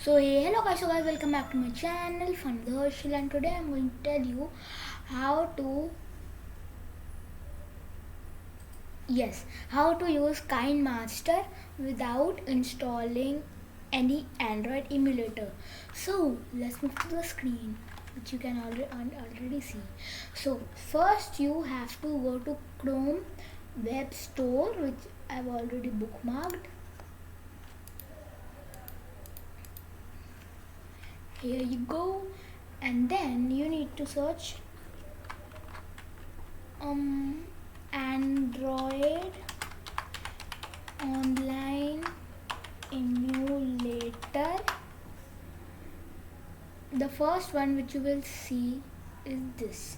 So hey, hello guys, welcome back to my channel Fun with Harshil, and today I'm going to tell you how to how to use KineMaster without installing any Android emulator. So let's move to the screen, which you can already see. So first you have to go to Chrome Web Store, which I've already bookmarked. Here you go, and then you need to search Android online emulator. The first one which you will see is this,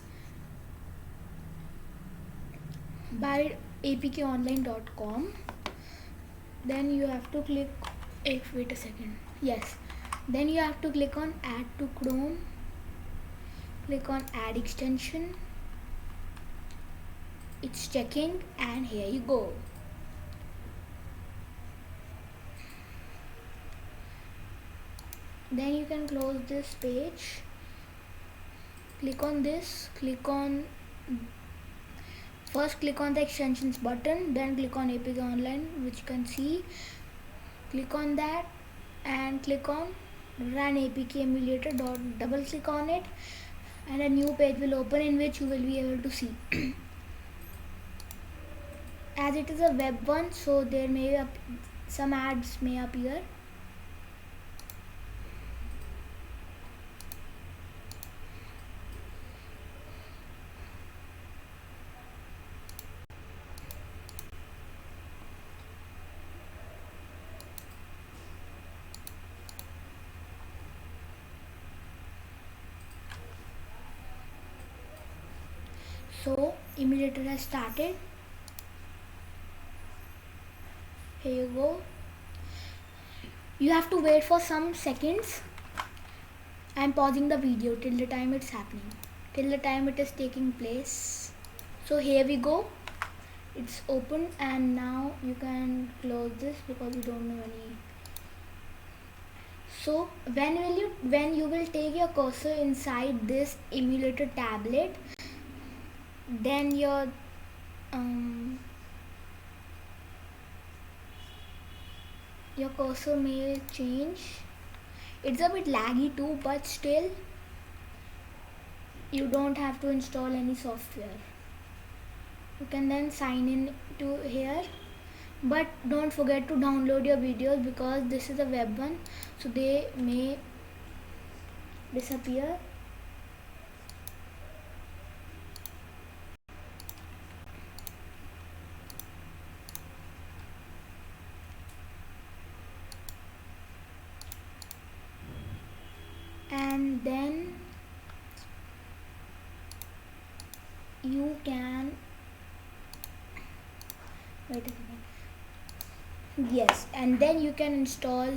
by apkonline.com. Then you have to click, wait a second, yes, then you have to click on add to Chrome, click on add extension. It's checking, and here you go. Then you can close this page, click on this, first click on the extensions button, then click on APK Online, which you can see. Click on that and click on run APK emulator. Double click on it, and a new page will open in which you will be able to see. As it is a web one, so there may be some ads may appear. So emulator has started. Here you go. You have to wait for some seconds. I'm pausing the video till the time it's happening, till the time it is taking place. So here we go. It's open, and now you can close this because you don't know any. So when you will take your cursor inside this emulator tablet, then your cursor may change. It's a bit laggy too, but still you don't have to install any software. You can then sign in to here, but don't forget to download your videos because this is a web one, so they may disappear. And then you can wait a second. Yes, and then you can install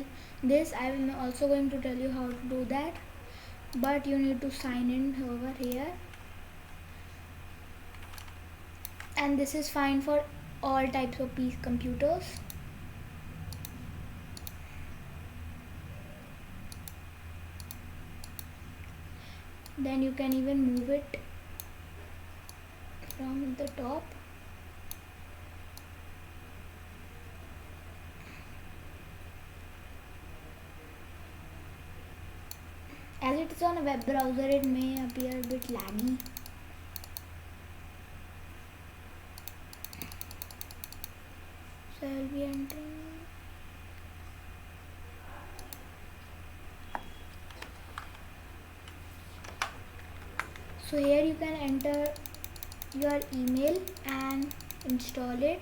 this. I am also going to tell you how to do that, but you need to sign in over here, and this is fine for all types of computers. Then you can even move it from the top. As it is on a web browser, it may appear a bit laggy. So I will be entering. So here you can enter your email and install it.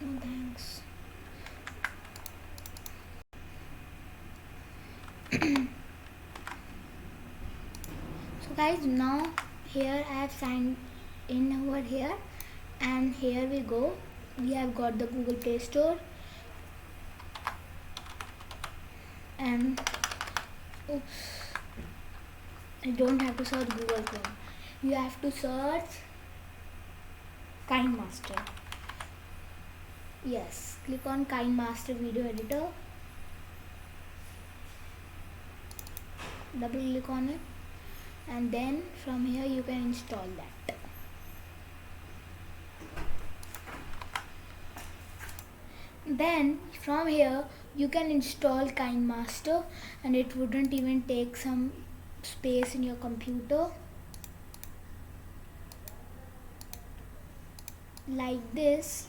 No thanks. So guys, now here I have signed in over here, and here we go. We have got the Google Play Store, and you don't have to search Google Chrome. You have to search KineMaster. Yes, click on KineMaster video editor. double click on it, and then from here you can install that. Then from here you can install KineMaster, and it wouldn't even take some space in your computer. Like this,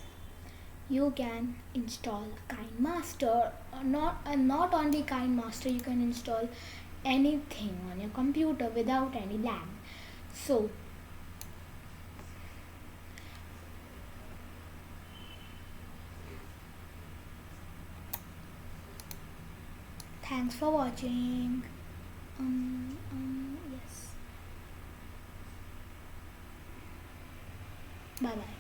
you can install KineMaster. Not only KineMaster, you can install anything on your computer without any lag. So thanks for watching. Yes. Bye bye.